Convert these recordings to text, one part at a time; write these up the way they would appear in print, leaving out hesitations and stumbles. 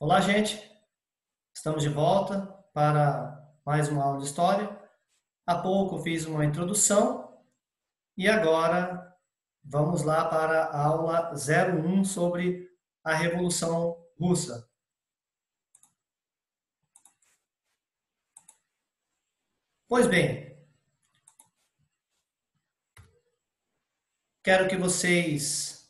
Olá, gente. Estamos de volta para mais uma aula de história. Há pouco fiz uma introdução e agora vamos lá para a aula 01 sobre a Revolução Russa. Pois bem, quero que vocês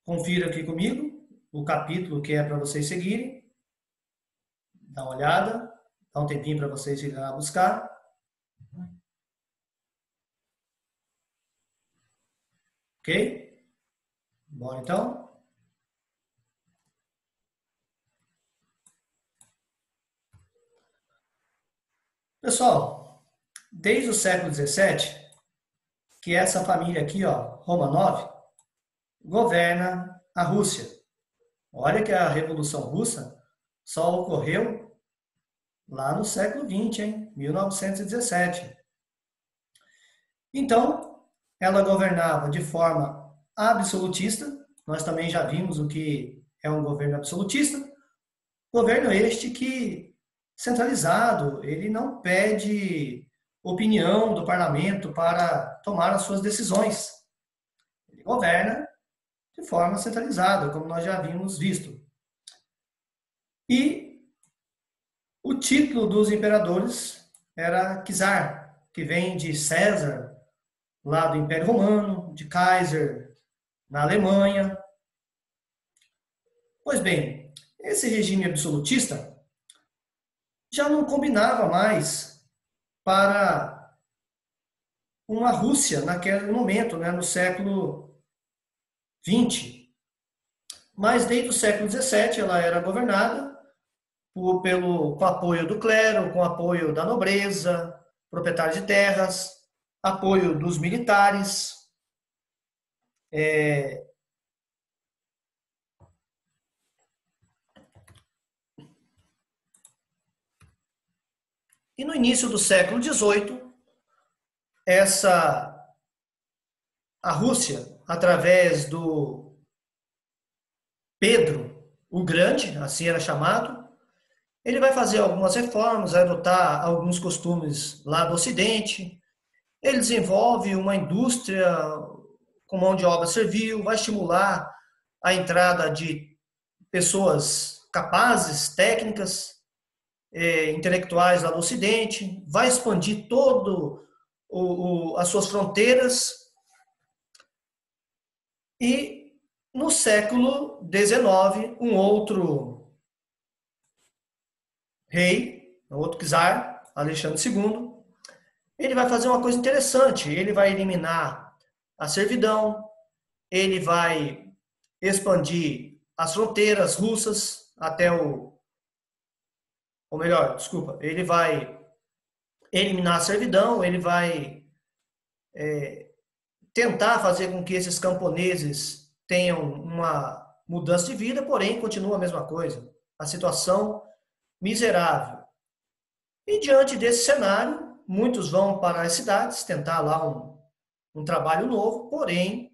confiram aqui comigo o capítulo que é para vocês seguirem. Dá uma olhada, dá um tempinho para vocês irem lá buscar. Ok? Bora então? Pessoal, desde o século XVII, que essa família aqui, ó, Romanov, governa a Rússia. Olha que a Revolução Russa só ocorreu lá no século XX, hein? 1917. Então, ela governava de forma absolutista. Nós também já vimos o que é um governo absolutista. Governo este que, centralizado, ele não pede opinião do parlamento para tomar as suas decisões. Ele governa de forma centralizada, como nós já havíamos visto. E o título dos imperadores era czar, que vem de César, lá do Império Romano, de Kaiser, na Alemanha. Pois bem, esse regime absolutista já não combinava mais para uma Rússia naquele momento, né, no século XX. Mas desde o século XVII ela era governada com apoio do clero, com apoio da nobreza, proprietário de terras, apoio dos militares. E no início do século XVIII, a Rússia, através do Pedro o Grande, assim era chamado, ele vai fazer algumas reformas, vai adotar alguns costumes lá do Ocidente, ele desenvolve uma indústria com mão de obra servil, vai estimular a entrada de pessoas capazes, técnicas, intelectuais lá do Ocidente, vai expandir todo as suas fronteiras. E no século XIX, um outro rei, um outro czar, Alexandre II, ele vai fazer uma coisa interessante. Ele vai eliminar a servidão, ele vai expandir as fronteiras russas até ou melhor, desculpa, ele vai eliminar a servidão, ele vai tentar fazer com que esses camponeses tenham uma mudança de vida, porém continua a mesma coisa, a situação miserável. E diante desse cenário, muitos vão para as cidades tentar lá um trabalho novo, porém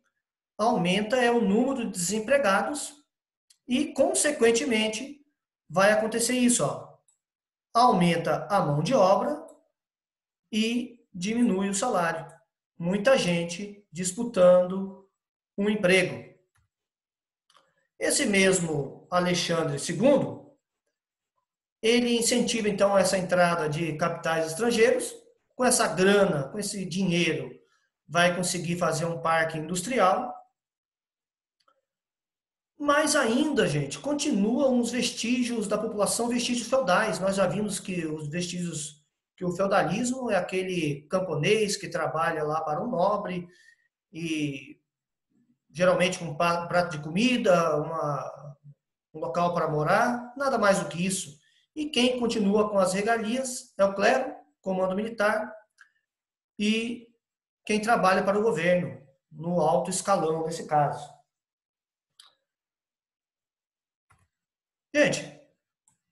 aumenta o número de desempregados e, consequentemente, vai acontecer isso, ó. Aumenta a mão de obra e diminui o salário. Muita gente disputando um emprego. Esse mesmo Alexandre II, ele incentiva então essa entrada de capitais estrangeiros. Com essa grana, com esse dinheiro, vai conseguir fazer um parque industrial. Mas ainda, gente, continuam os vestígios da população, vestígios feudais. Nós já vimos que os vestígios, que o feudalismo é aquele camponês que trabalha lá para um nobre e geralmente com um prato de comida, um local para morar, nada mais do que isso. E quem continua com as regalias é o clero, comando militar, e quem trabalha para o governo, no alto escalão, nesse caso. Gente,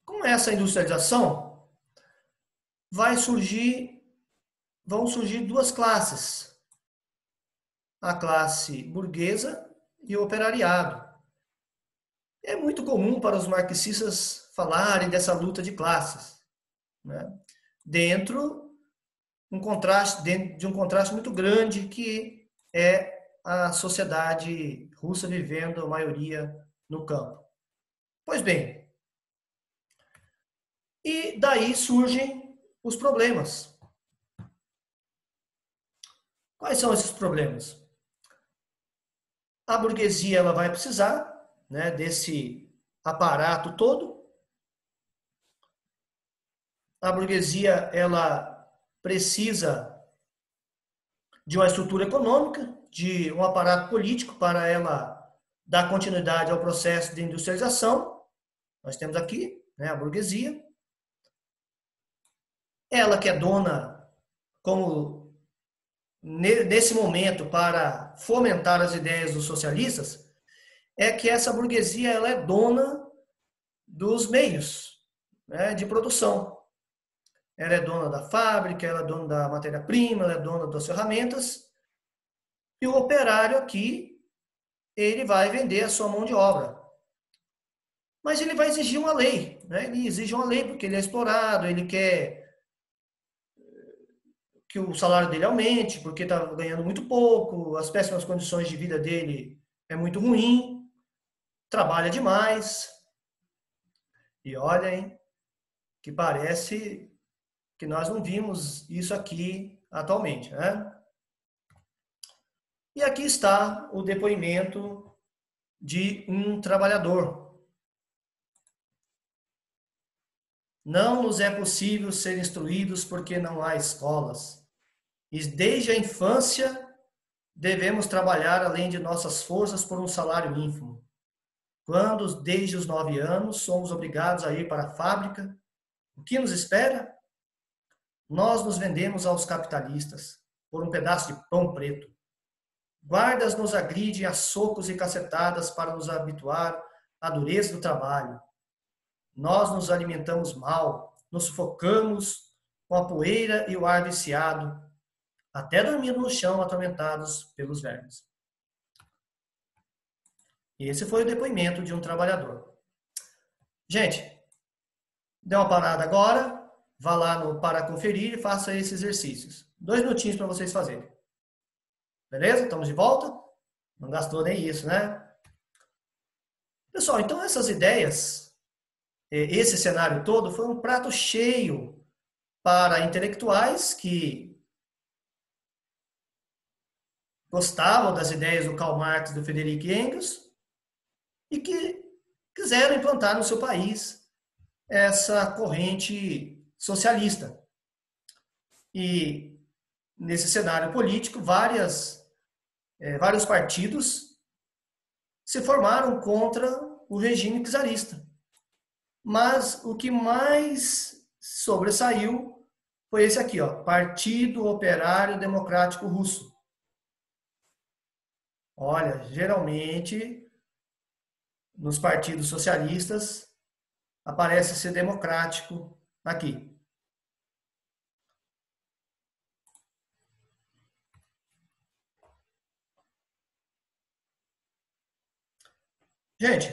com essa industrialização, vão surgir duas classes. A classe burguesa e o operariado. É muito comum para os marxistas falarem dessa luta de classes, né? Dentro de um contraste muito grande que é a sociedade russa vivendo a maioria no campo. Pois bem, e daí surgem os problemas. Quais são esses problemas? A burguesia ela vai precisar, né, desse aparato todo. A burguesia ela precisa de uma estrutura econômica, de um aparato político para ela dar continuidade ao processo de industrialização. Nós temos aqui, né, a burguesia. Ela que é dona, como nesse momento, para fomentar as ideias dos socialistas, é que essa burguesia ela é dona dos meios, né, de produção. Ela é dona da fábrica, ela é dona da matéria-prima, ela é dona das ferramentas. E o operário aqui, ele vai vender a sua mão de obra. Mas ele vai exigir uma lei, né? Ele exige uma lei porque ele é explorado, ele quer que o salário dele aumente, porque está ganhando muito pouco, as péssimas condições de vida dele é muito ruim, trabalha demais. E olha, hein, que parece que nós não vimos isso aqui atualmente, né? E aqui está o depoimento de um trabalhador. Não nos é possível ser instruídos porque não há escolas. E desde a infância devemos trabalhar além de nossas forças por um salário ínfimo. Quando, desde os 9 anos, somos obrigados a ir para a fábrica, o que nos espera? Nós nos vendemos aos capitalistas por um pedaço de pão preto. Guardas nos agridem a socos e cacetadas para nos habituar à dureza do trabalho. Nós nos alimentamos mal, nos sufocamos com a poeira e o ar viciado, até dormir no chão atormentados pelos vermes. Esse foi o depoimento de um trabalhador. Gente, dê uma parada agora, vá lá no Para Conferir e faça esses exercícios. 2 minutinhos para vocês fazerem. Beleza? Estamos de volta? Não gastou nem isso, né? Pessoal, então essas ideias, esse cenário todo foi um prato cheio para intelectuais que gostavam das ideias do Karl Marx e do Friedrich Engels e que quiseram implantar no seu país essa corrente socialista. E nesse cenário político, vários partidos se formaram contra o regime czarista. Mas o que mais sobressaiu foi esse aqui, ó, Partido Operário Democrático Russo. Olha, geralmente nos partidos socialistas aparece ser democrático aqui. Gente,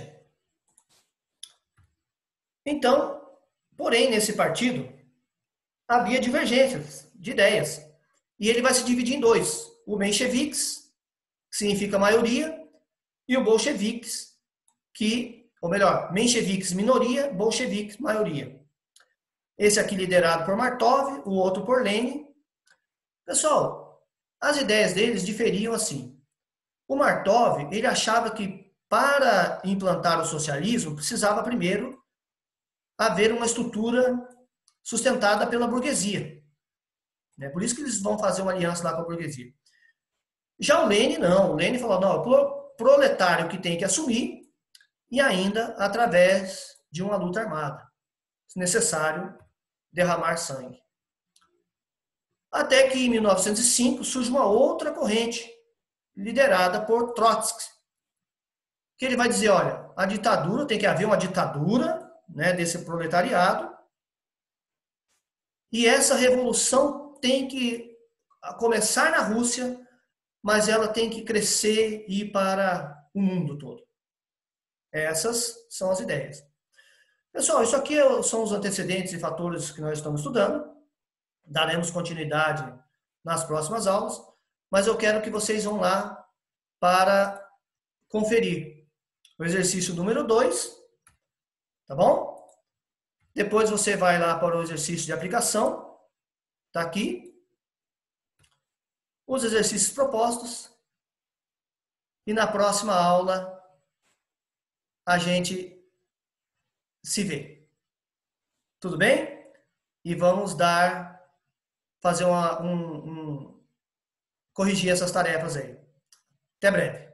então, porém, nesse partido havia divergências de ideias. E ele vai se dividir em dois. O mencheviques, que significa maioria, e o bolcheviques, ou melhor, mencheviques minoria, bolcheviques maioria. Esse aqui liderado por Martov, o outro por Lenin. Pessoal, as ideias deles diferiam assim. O Martov, ele achava que para implantar o socialismo precisava primeiro haver uma estrutura sustentada pela burguesia. Por isso que eles vão fazer uma aliança lá com a burguesia. Já o Lenin não. O Lenin falou, não, o proletário que tem que assumir e ainda através de uma luta armada. Se necessário, derramar sangue. Até que em 1905 surge uma outra corrente, liderada por Trotsky, que ele vai dizer, olha, a ditadura, tem que haver uma ditadura, né, desse proletariado, e essa revolução tem que começar na Rússia, mas ela tem que crescer e ir para o mundo todo. Essas são as ideias. Pessoal, isso aqui são os antecedentes e fatores que nós estamos estudando. Daremos continuidade nas próximas aulas, mas eu quero que vocês vão lá para conferir o exercício número 2, tá bom? Depois você vai lá para o exercício de aplicação, tá aqui. Os exercícios propostos. E na próxima aula a gente se vê. Tudo bem? E vamos fazer corrigir essas tarefas aí. Até breve.